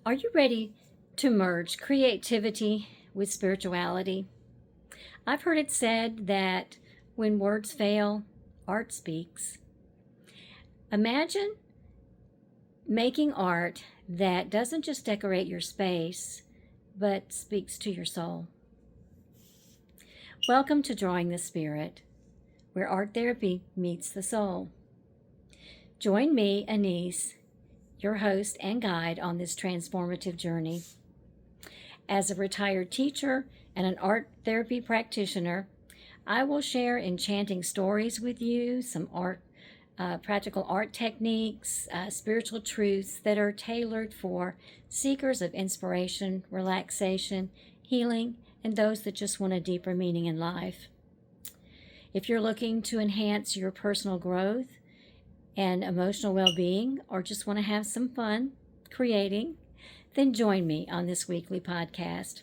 Are you ready to merge creativity with spirituality? I've heard it said that when words fail, art speaks. Imagine making art that doesn't just decorate your space, but speaks to your soul. Welcome to Drawing the Spirit, where art therapy meets the soul. Join me, Anise, your host and guide on this transformative journey. As a retired teacher and an art therapy practitioner, I will share enchanting stories with you, some practical art techniques, spiritual truths that are tailored for seekers of inspiration, relaxation, healing, and those that just want a deeper meaning in life. If you're looking to enhance your personal growth and emotional well-being, or just want to have some fun creating, then join me on this weekly podcast.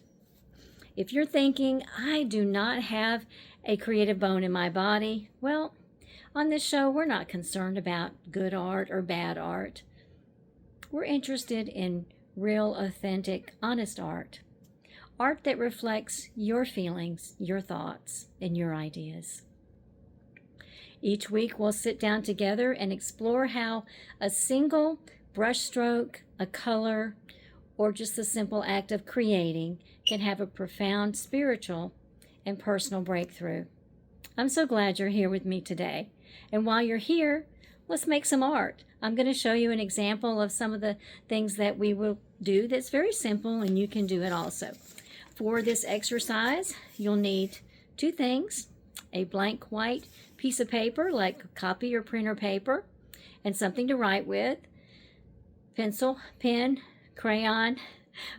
If you're thinking, I do not have a creative bone in my body, well, on this show, we're not concerned about good art or bad art. We're interested in real, authentic, honest art. Art that reflects your feelings, your thoughts, and your ideas. Each week, we'll sit down together and explore how a single brushstroke, a color, or just the simple act of creating can have a profound spiritual and personal breakthrough. I'm so glad you're here with me today. And while you're here, let's make some art. I'm going to show you an example of some of the things that we will do that's very simple, and you can do it also. For this exercise, you'll need two things: a blank white piece of paper, like copy or printer paper, and something to write with. Pencil, pen, crayon,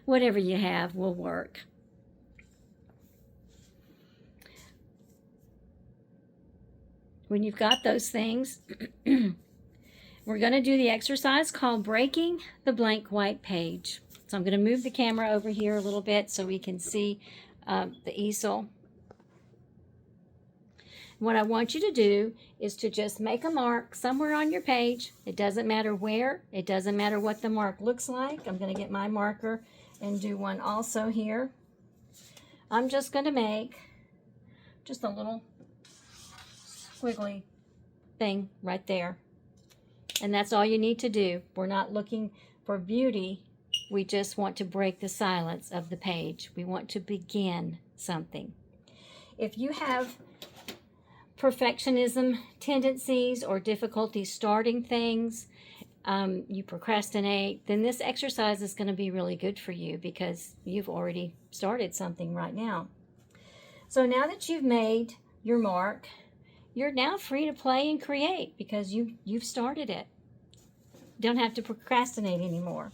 whatever you have will work. When you've got those things, we're going to do the exercise called Breaking the Blank White Page. So I'm going to move the camera over here a little bit so we can see the easel. What I want you to do is to just make a mark somewhere on your page. It doesn't matter where. It doesn't matter what the mark looks like. I'm going to get my marker and do one also here. I'm just going to make just a little squiggly thing right there. And that's all you need to do. We're not looking for beauty. We just want to break the silence of the page. We want to begin something. If you have perfectionism tendencies or difficulty starting things, you procrastinate, then this exercise is going to be really good for you because you've already started something right now. So now that you've made your mark, you're now free to play and create because you've started it. Don't have to procrastinate anymore.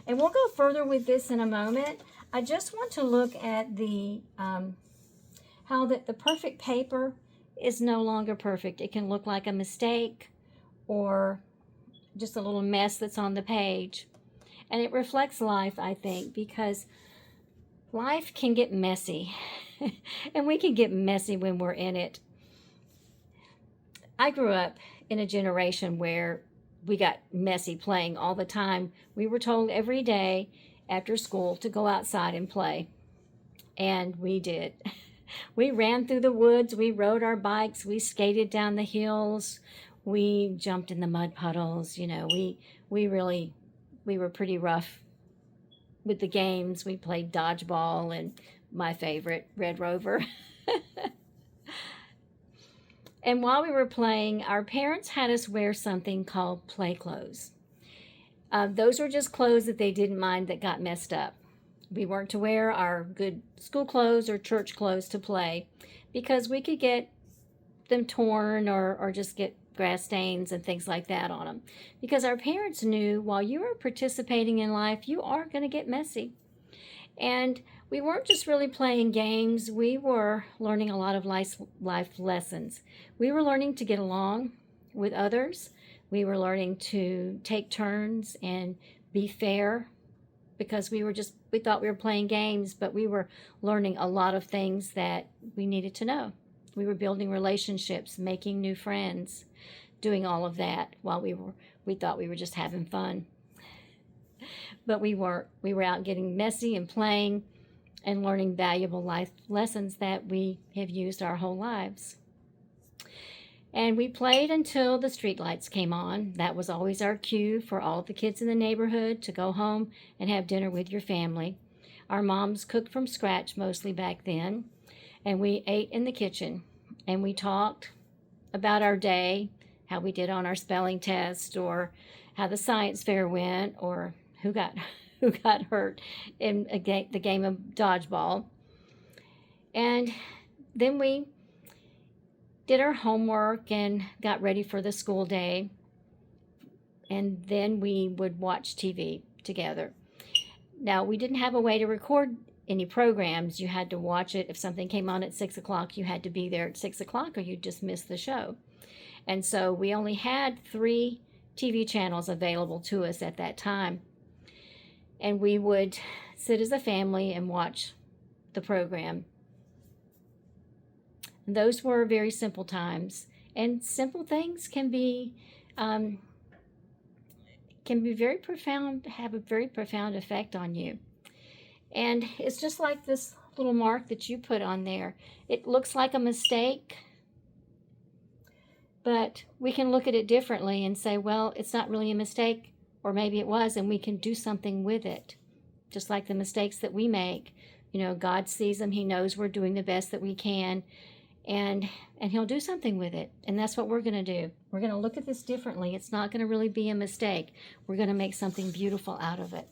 And we'll go further with this in a moment. I just want to look at the how that the perfect paper is no longer perfect. It can look like a mistake or just a little mess that's on the page. And it reflects life, I think, because life can get messy. And we can get messy when we're in it. I grew up in a generation where we got messy playing all the time. We were told every day after school to go outside and play. And we did. We ran through the woods, we rode our bikes, we skated down the hills, we jumped in the mud puddles. You know, we were pretty rough with the games. We played dodgeball and my favorite, Red Rover. And while we were playing, our parents had us wear something called play clothes. Those were just clothes that they didn't mind that got messed up. We weren't to wear our good school clothes or church clothes to play because we could get them torn or just get grass stains and things like that on them. Because our parents knew while you were participating in life, you are going to get messy. And we weren't just really playing games. We were learning a lot of life lessons. We were learning to get along with others. We were learning to take turns and be fair because we thought we were playing games, but we were learning a lot of things that we needed to know. We were building relationships, making new friends, doing all of that while we thought we were just having fun. but we weren't. We were out getting messy and playing and learning valuable life lessons that we have used our whole lives. And we played until the streetlights came on. That was always our cue for all the kids in the neighborhood to go home and have dinner with your family. Our moms cooked from scratch mostly back then, and we ate in the kitchen. And we talked about our day, how we did on our spelling test, or how the science fair went, or who got hurt in the game of dodgeball. And then we did our homework and got ready for the school day. And then we would watch TV together. Now, we didn't have a way to record any programs. You had to watch it. If something came on at 6 o'clock, you had to be there at 6 o'clock or you'd just miss the show. And so we only had 3 TV channels available to us at that time. And we would sit as a family and watch the program. And those were very simple times. And simple things can be very profound, have a very profound effect on you. And it's just like this little mark that you put on there. It looks like a mistake, but we can look at it differently and say, well, it's not really a mistake, or maybe it was, and we can do something with it. Just like the mistakes that we make. You know, God sees them. He knows we're doing the best that we can, and He'll do something with it. And that's what we're going to do. We're going to look at this differently. It's not going to really be a mistake. We're going to make something beautiful out of it.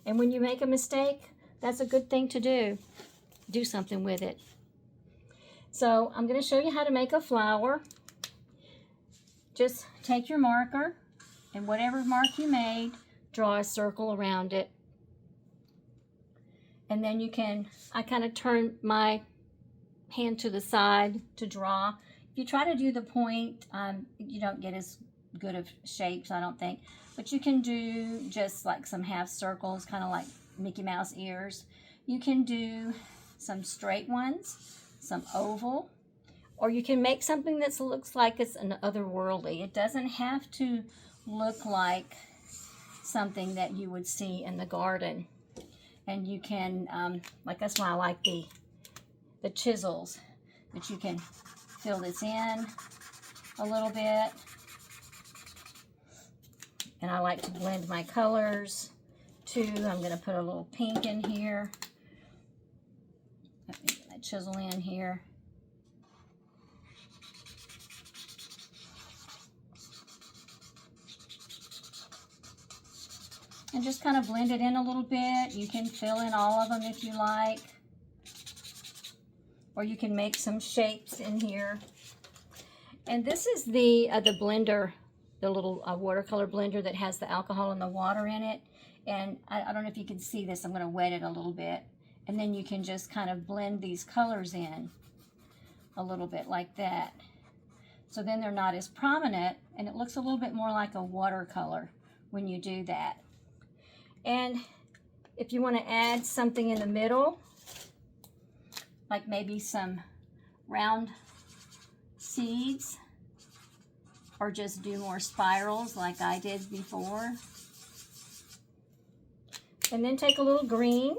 And when you make a mistake, that's a good thing to do. Do something with it. So I'm going to show you how to make a flower. Just take your marker, and whatever mark you made, draw a circle around it. And then I kind of turn my hand to the side to draw. If you try to do the point, you don't get as good of shapes, I don't think. But you can do just like some half circles, kind of like Mickey Mouse ears. You can do some straight ones, some oval, or you can make something that looks like it's an otherworldly. It doesn't have to look like something that you would see in the garden. And you can, like that's why I like the chisels, that you can fill this in a little bit. And I like to blend my colors too. I'm going to put a little pink in here. Let me get my chisel in here. And just kind of blend it in a little bit. You can fill in all of them if you like. Or you can make some shapes in here. And this is the blender, the little watercolor blender that has the alcohol and the water in it. And I don't know if you can see this. I'm going to wet it a little bit. And then you can just kind of blend these colors in a little bit like that. So then they're not as prominent, and it looks a little bit more like a watercolor when you do that. And if you want to add something in the middle, like maybe some round seeds, or just do more spirals like I did before. And then take a little green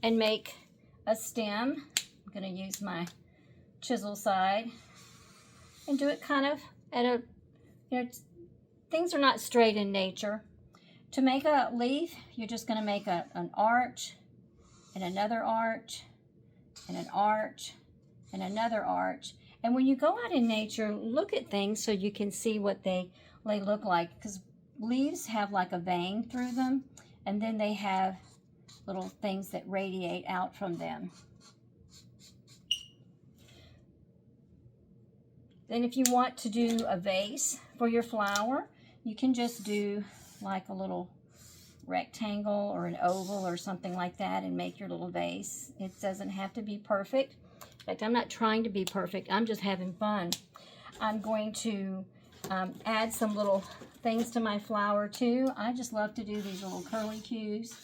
and make a stem. I'm going to use my chisel side and do it kind of at a, things are not straight in nature. To make a leaf, you're just going to make an arch, and another arch, and an arch, and another arch. And when you go out in nature, look at things so you can see what they look like. Because leaves have like a vein through them, and then they have little things that radiate out from them. Then if you want to do a vase for your flower, you can just do like a little rectangle or an oval or something like that and make your little vase. It doesn't have to be perfect. In fact, I'm not trying to be perfect. I'm just having fun. I'm going to add some little things to my flower too. I just love to do these little curly cues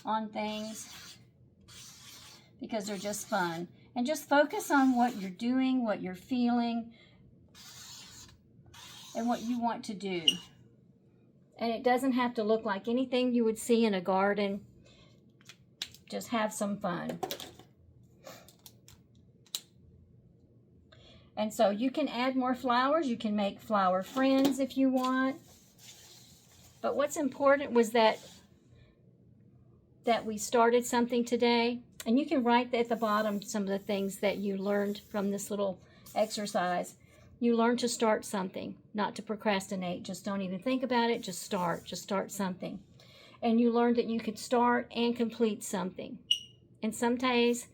on things because they're just fun. And just focus on what you're doing, what you're feeling, and what you want to do. And it doesn't have to look like anything you would see in a garden. Just have some fun. And so you can add more flowers. You can make flower friends if you want. But what's important was that we started something today. And you can write at the bottom some of the things that you learned from this little exercise. You learned to start something, not to procrastinate. Just don't even think about it. Just start something. And you learned that you could start and complete something. And some days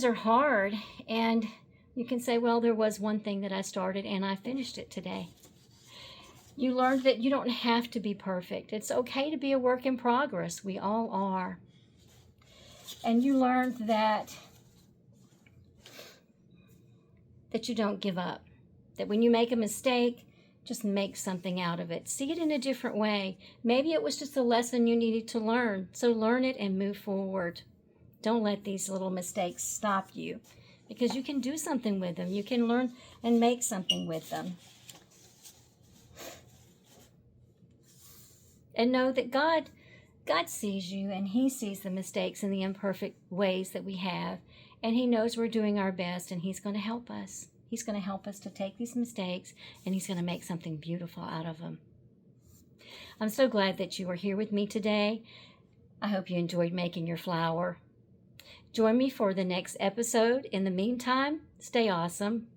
are hard, and you can say, well, there was one thing that I started and I finished it today. You learned that you don't have to be perfect. It's okay to be a work in progress. We all are. And you learned that you don't give up. That when you make a mistake, just make something out of it. See it in a different way. Maybe it was just a lesson you needed to learn. So learn it and move forward. Don't let these little mistakes stop you, because you can do something with them. You can learn and make something with them. And know that God sees you, and He sees the mistakes and the imperfect ways that we have. And He knows we're doing our best, and He's going to help us. He's going to help us to take these mistakes, and He's going to make something beautiful out of them. I'm so glad that you are here with me today. I hope you enjoyed making your flower. Join me for the next episode. In the meantime, stay awesome.